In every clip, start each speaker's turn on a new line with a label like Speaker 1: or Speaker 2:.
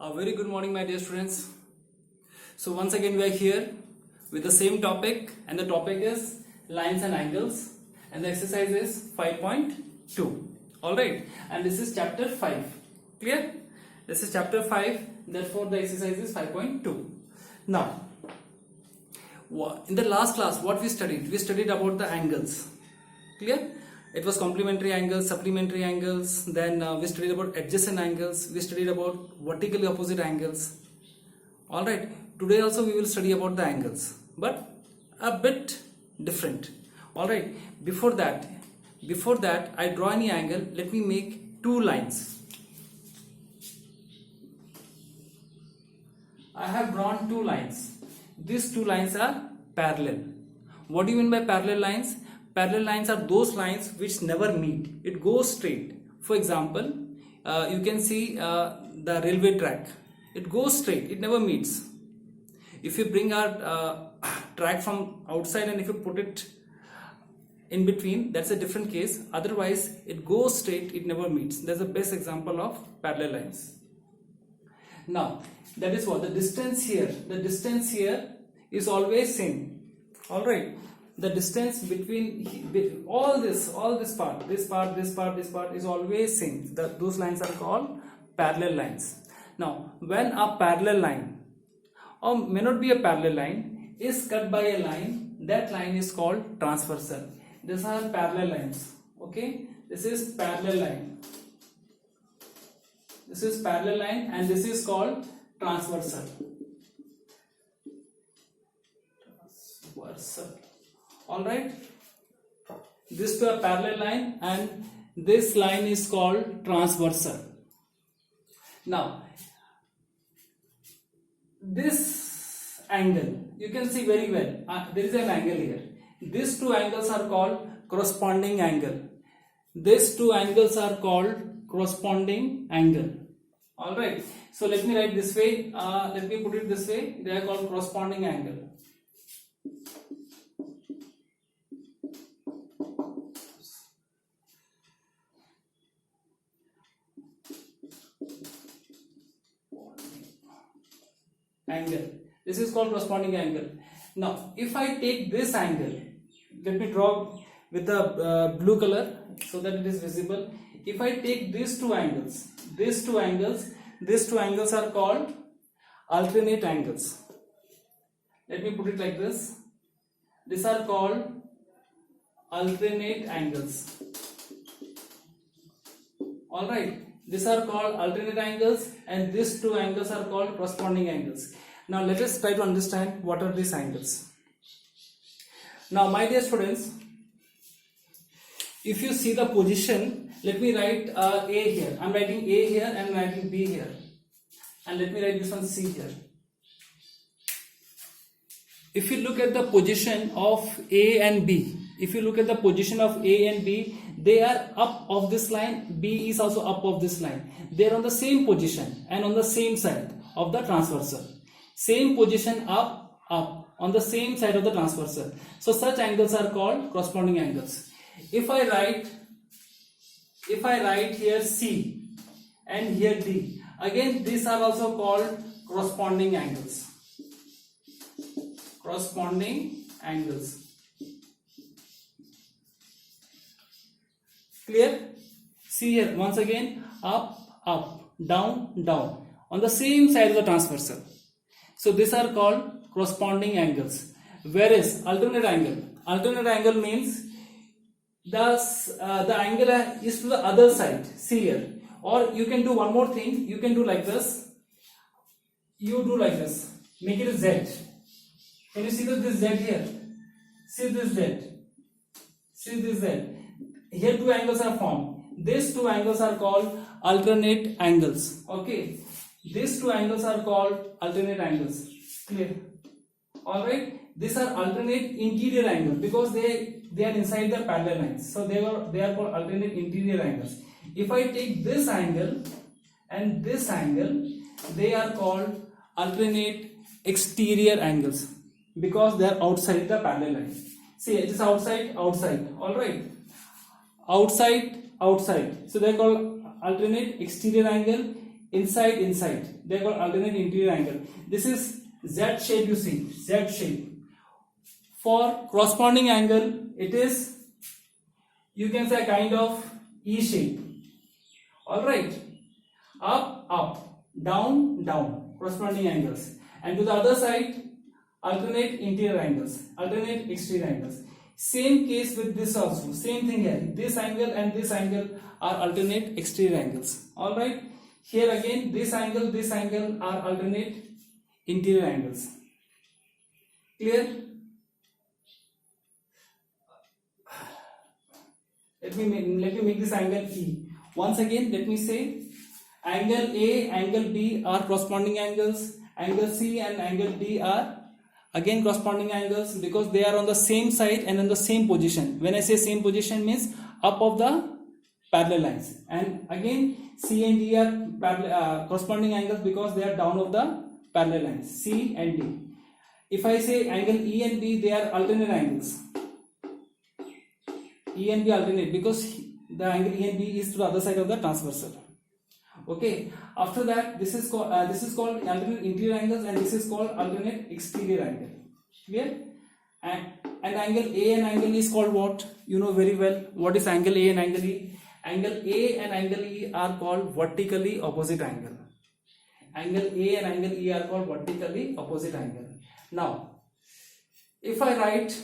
Speaker 1: A very good morning, my dear students. So once again we are here with the same topic, and the topic is lines and angles, and the exercise is 5.2. Alright, and this is chapter 5. Clear? This is chapter 5, therefore the exercise is 5.2. Now, in the last class what we studied? We studied about the angles. Clear? It was complementary angles, supplementary angles, then we studied about adjacent angles, we studied about vertically opposite angles. Alright, today also we will study about the angles, but a bit different. Alright, before that I draw any angle. Let me make two lines. I have drawn two lines. These two lines are parallel. What do you mean by parallel lines? Parallel lines are those lines which never meet. It goes straight. For example, you can see the railway track. It goes straight. It never meets. If you bring our track from outside and if you put it in between, that's a different case. Otherwise, it goes straight. It never meets. That's the best example of parallel lines. Now, that is what the distance here. The distance here is always same. All right. The distance between all this part is always same. Those lines are called parallel lines. Now, when a parallel line, or may not be a parallel line, is cut by a line, that line is called transversal. These are parallel lines. Okay, this is parallel line. This is parallel line, and this is called transversal. Alright, this to a parallel line, and this line is called transversal. Now, this angle, you can see very well, there is an angle here. These two angles are called corresponding angle. These two angles are called corresponding angle. Alright, so let me write this way, let me put it this way, they are called corresponding angle. Angle. This is called corresponding angle. Now, if I take this angle, let me draw with the blue color so that it is visible. If I take these two angles are called alternate angles. Let me put it like this. These are called alternate angles. All right. These are called alternate angles, and these two angles are called corresponding angles. Now let us try to understand what are these angles. Now, my dear students, if you see the position, let me write A here. I am writing A here and I am writing B here. And let me write this one C here. If you look at the position of A and B, they are up of this line, B is also up of this line. They are on the same position and on the same side of the transversal. Same position, up, on the same side of the transversal. So such angles are called corresponding angles. If I write here C and here D, again these are also called corresponding angles. Corresponding angles. Clear? See here, once again, up, down, down, on the same side of the transversal. So these are called corresponding angles. Whereas alternate angle means the angle is to the other side. See here. Or you can do one more thing. You can do like this. You do like this. Make it a Z. Can you see this Z here? See this Z. See this Z. Here two angles are formed. These two angles are called alternate angles. Okay. These two angles are called alternate angles. Clear? Alright. These are alternate interior angles because they are inside the parallel lines. So they are called alternate interior angles. If I take this angle and this angle, they are called alternate exterior angles because they are outside the parallel line. See, it is outside. Alright. Outside. So they are called alternate exterior angle. inside, they are called alternate interior angle. This is Z shape, you see, Z shape. For corresponding angle, it is, you can say, a kind of E shape. All right, up, down, corresponding angles. And to the other side, alternate interior angles, alternate exterior angles. Same case with this also, same thing here. This angle and this angle are alternate exterior angles. All right, here again, this angle are alternate interior angles. Clear? Let me make this angle E. Once again, let me say, angle A, angle B are corresponding angles. Angle C and angle D are again corresponding angles, because they are on the same side and in the same position. When I say same position, means up of the parallel lines. And again, C and D are corresponding angles because they are down of the parallel lines, C and D. If I say angle E and B, they are alternate angles. E and B alternate because the angle E and B is to the other side of the transversal. Okay. After that, this is called alternate interior angles, and this is called alternate exterior angle. Clear? And angle A and angle E is called what? You know very well. What is angle A and angle E? Angle A and angle E are called vertically opposite angle. Angle A and angle E are called vertically opposite angle. Now, if I write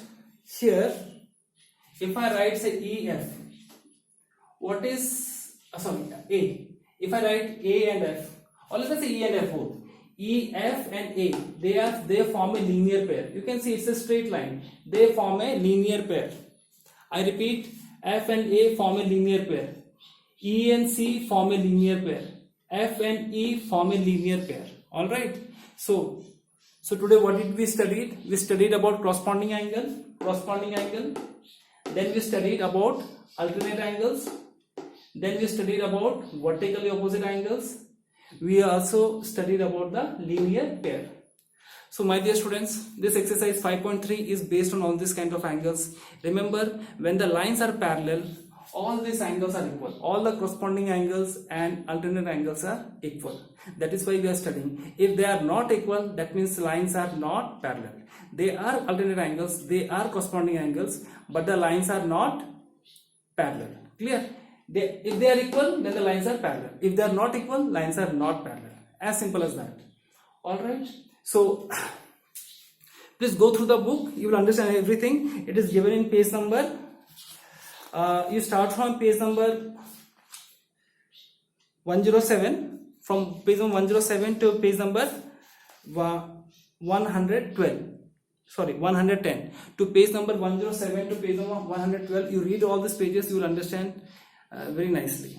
Speaker 1: here, if I write say EF, what is A? If I write A and F, or let us say E and F both, E, F and A, they form a linear pair. You can see it's a straight line. They form a linear pair. I repeat, F and A form a linear pair. E and C form a linear pair. F and E form a linear pair. All right. So today what did we study? We studied about corresponding angle. Then we studied about alternate angles. Then we studied about vertically opposite angles. We also studied about the linear pair. So my dear students, this exercise 5.3 is based on all these kind of angles. Remember, when the lines are parallel, all these angles are equal. All the corresponding angles and alternate angles are equal. That is why we are studying. If they are not equal, that means lines are not parallel. They are alternate angles, they are corresponding angles, but the lines are not parallel. Clear? If they are equal, then the lines are parallel. If they are not equal, lines are not parallel. As simple as that. Alright. So, please go through the book. You will understand everything. It is given in page number. You start from page number 107. From page number 107 to page number 112. Sorry, 110. To page number 107 to page number 112. You read all these pages, you will understand very nicely.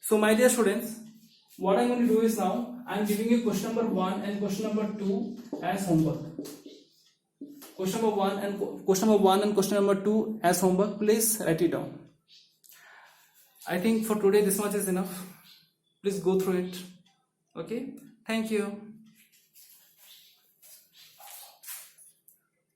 Speaker 1: So my dear students, what I am going to do is now I am giving you question number 1 and question number 2 as homework. Question number 1 and question number 2 as homework. Please write it down. I think for today this much is enough. Please go through it. Okay. Thank you.